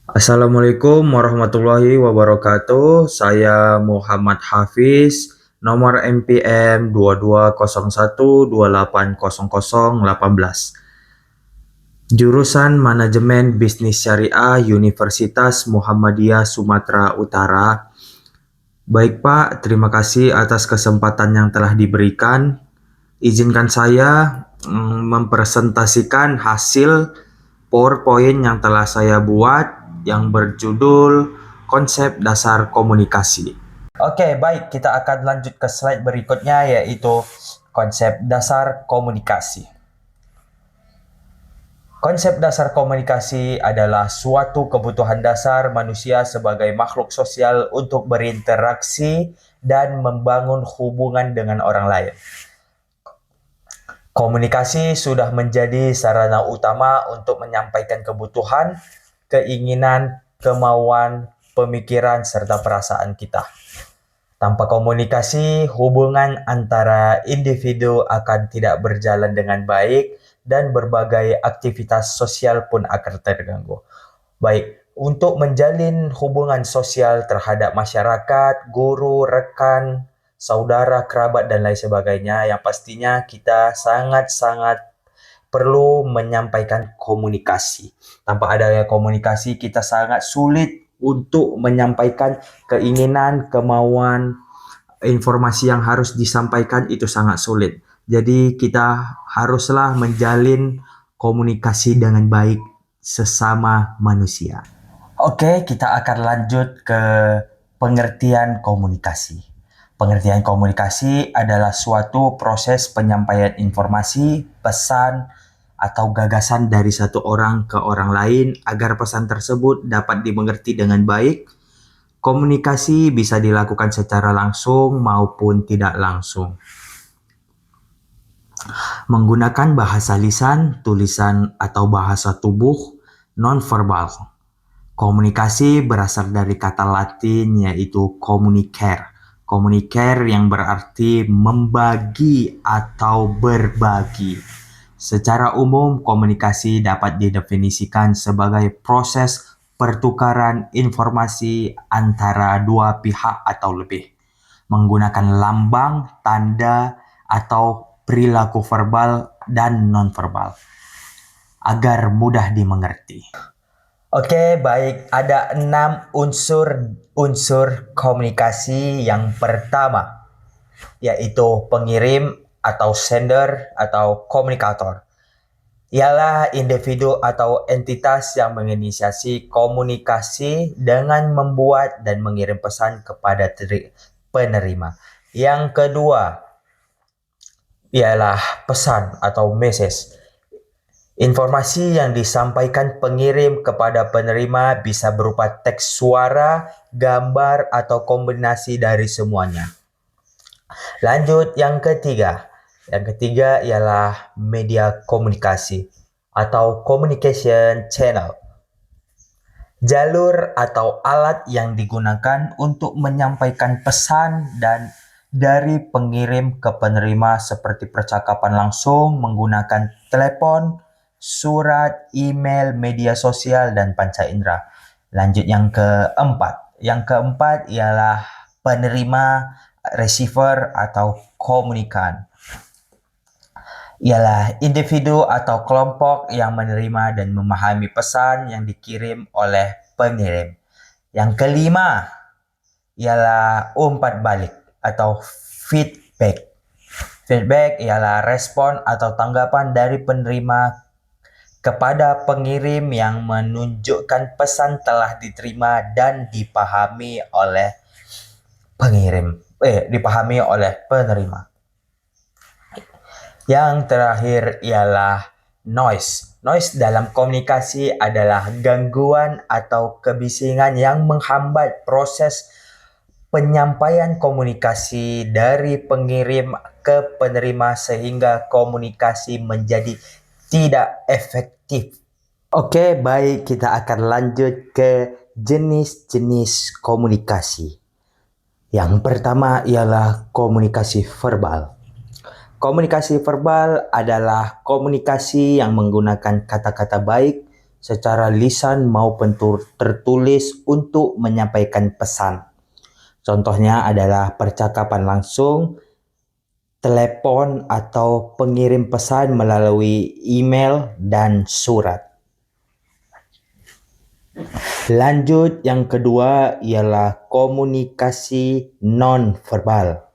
Assalamualaikum warahmatullahi wabarakatuh. Saya Muhammad Hafiz, nomor NPM 2201280018. Jurusan Manajemen Bisnis Syariah Universitas Muhammadiyah Sumatera Utara. Baik Pak, terima kasih atas kesempatan yang telah diberikan. Izinkan saya mempresentasikan hasil PowerPoint yang telah saya buat yang berjudul Konsep Dasar Komunikasi. Oke, baik, kita akan lanjut ke slide berikutnya, yaitu konsep dasar komunikasi. Konsep dasar komunikasi adalah suatu kebutuhan dasar manusia sebagai makhluk sosial untuk berinteraksi dan membangun hubungan dengan orang lain. Komunikasi sudah menjadi sarana utama untuk menyampaikan kebutuhan, keinginan, kemauan, pemikiran, serta perasaan kita. Tanpa komunikasi, hubungan antara individu akan tidak berjalan dengan baik dan berbagai aktivitas sosial pun akan terganggu. Baik, untuk menjalin hubungan sosial terhadap masyarakat, guru, rekan, saudara, kerabat, dan lain sebagainya, yang pastinya kita sangat-sangat perlu menyampaikan komunikasi. Tanpa adanya komunikasi, kita sangat sulit untuk menyampaikan keinginan, kemauan, informasi yang harus disampaikan itu sangat sulit. Jadi kita haruslah menjalin komunikasi dengan baik sesama manusia. Oke, kita akan lanjut ke pengertian komunikasi. Pengertian komunikasi adalah suatu proses penyampaian informasi, pesan, atau gagasan dari satu orang ke orang lain agar pesan tersebut dapat dimengerti dengan baik. Komunikasi bisa dilakukan secara langsung maupun tidak langsung. Menggunakan bahasa lisan, tulisan, atau bahasa tubuh nonverbal. Komunikasi berasal dari kata Latin yaitu communicare. Communicare yang berarti membagi atau berbagi. Secara umum, komunikasi dapat didefinisikan sebagai proses pertukaran informasi antara dua pihak atau lebih, menggunakan lambang, tanda, atau perilaku verbal dan nonverbal agar mudah dimengerti. Oke, baik. Ada 6 unsur komunikasi. Yang pertama, yaitu pengirim atau sender atau komunikator. Ialah individu atau entitas yang menginisiasi komunikasi dengan membuat dan mengirim pesan kepada penerima. Yang kedua, ialah pesan atau message. Informasi yang disampaikan pengirim kepada penerima bisa berupa teks suara, gambar, atau kombinasi dari semuanya. Lanjut yang ketiga. Yang ketiga ialah media komunikasi atau communication channel. Jalur atau alat yang digunakan untuk menyampaikan pesan dan dari pengirim ke penerima seperti percakapan langsung menggunakan telepon, surat, email, media sosial, dan panca indera. Lanjut yang keempat. Yang keempat ialah penerima, receiver, atau komunikan. Ialah individu atau kelompok yang menerima dan memahami pesan yang dikirim oleh pengirim. Yang kelima ialah umpan balik atau feedback. Feedback ialah respon atau tanggapan dari penerima kepada pengirim yang menunjukkan pesan telah diterima dan dipahami oleh penerima. Yang terakhir ialah noise. Noise dalam komunikasi adalah gangguan atau kebisingan yang menghambat proses penyampaian komunikasi dari pengirim ke penerima sehingga komunikasi menjadi tidak efektif. Oke, baik, kita akan lanjut ke jenis-jenis komunikasi. Yang pertama ialah komunikasi verbal. Komunikasi verbal adalah komunikasi yang menggunakan kata-kata baik, secara lisan maupun tertulis untuk menyampaikan pesan. Contohnya adalah percakapan langsung, telepon atau pengirim pesan melalui email dan surat. Lanjut, yang kedua ialah komunikasi nonverbal.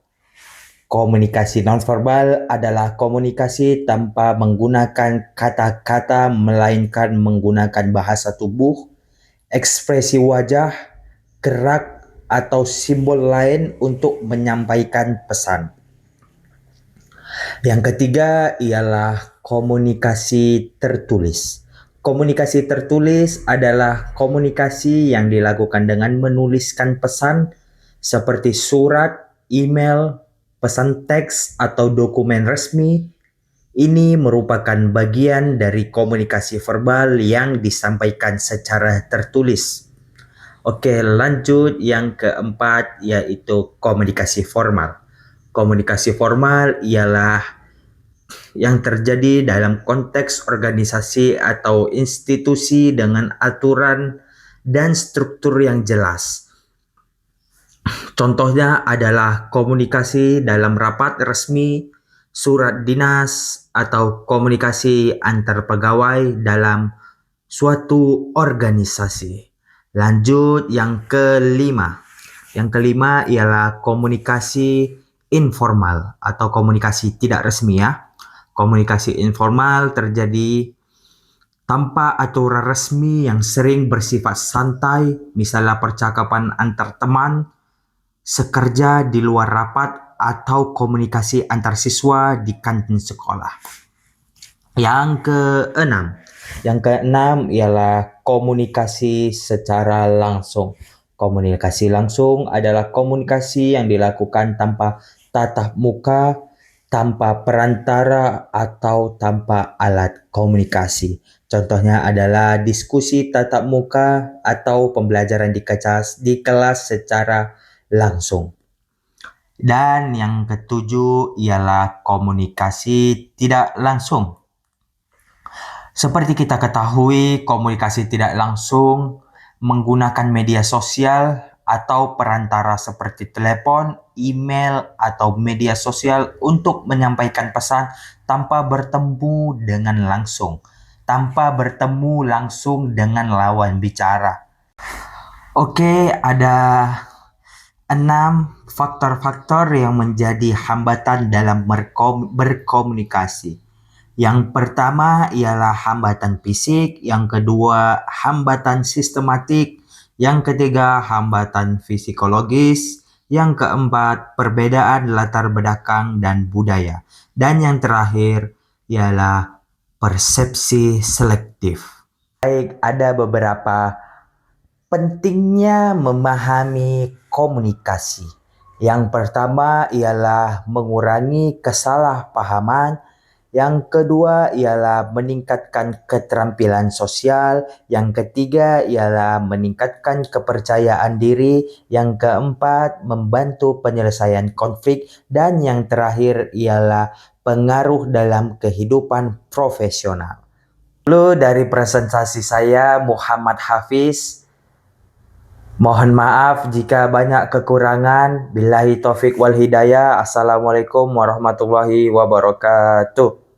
Komunikasi nonverbal adalah komunikasi tanpa menggunakan kata-kata melainkan menggunakan bahasa tubuh, ekspresi wajah, gerak, atau simbol lain untuk menyampaikan pesan. Yang ketiga ialah komunikasi tertulis. Komunikasi tertulis adalah komunikasi yang dilakukan dengan menuliskan pesan seperti surat, email, pesan teks, atau dokumen resmi. Ini merupakan bagian dari komunikasi verbal yang disampaikan secara tertulis. Oke, lanjut yang keempat yaitu komunikasi formal. Komunikasi formal ialah yang terjadi dalam konteks organisasi atau institusi dengan aturan dan struktur yang jelas. Contohnya adalah komunikasi dalam rapat resmi, surat dinas, atau komunikasi antar pegawai dalam suatu organisasi. Lanjut yang kelima. Yang kelima ialah komunikasi informal atau komunikasi tidak resmi ya. Komunikasi informal terjadi tanpa aturan resmi yang sering bersifat santai, misalnya percakapan antar teman, sekerja di luar rapat, atau komunikasi antar siswa di kantin sekolah. Yang keenam ialah komunikasi secara langsung. Komunikasi langsung adalah komunikasi yang dilakukan tanpa tatap muka, tanpa perantara, atau tanpa alat komunikasi. Contohnya adalah diskusi tatap muka atau pembelajaran di kelas secara langsung. Dan yang ketujuh ialah komunikasi tidak langsung. Seperti kita ketahui, komunikasi tidak langsung menggunakan media sosial atau perantara seperti telepon, email, atau media sosial untuk menyampaikan pesan tanpa bertemu langsung dengan lawan bicara. Oke, ada 6 faktor-faktor yang menjadi hambatan dalam berkomunikasi. Yang pertama ialah hambatan fisik, yang kedua hambatan sistematik, yang ketiga hambatan psikologis, yang keempat perbedaan latar belakang dan budaya, dan yang terakhir ialah persepsi selektif. Baik, ada beberapa pentingnya memahami komunikasi. Yang pertama ialah mengurangi kesalahpahaman. Yang kedua ialah meningkatkan keterampilan sosial. Yang ketiga ialah meningkatkan kepercayaan diri. Yang keempat membantu penyelesaian konflik. Dan yang terakhir ialah pengaruh dalam kehidupan profesional. Lalu dari presentasi saya, Muhammad Hafiz. Mohon maaf jika banyak kekurangan. Billahi taufik wal hidayah. Assalamualaikum warahmatullahi wabarakatuh.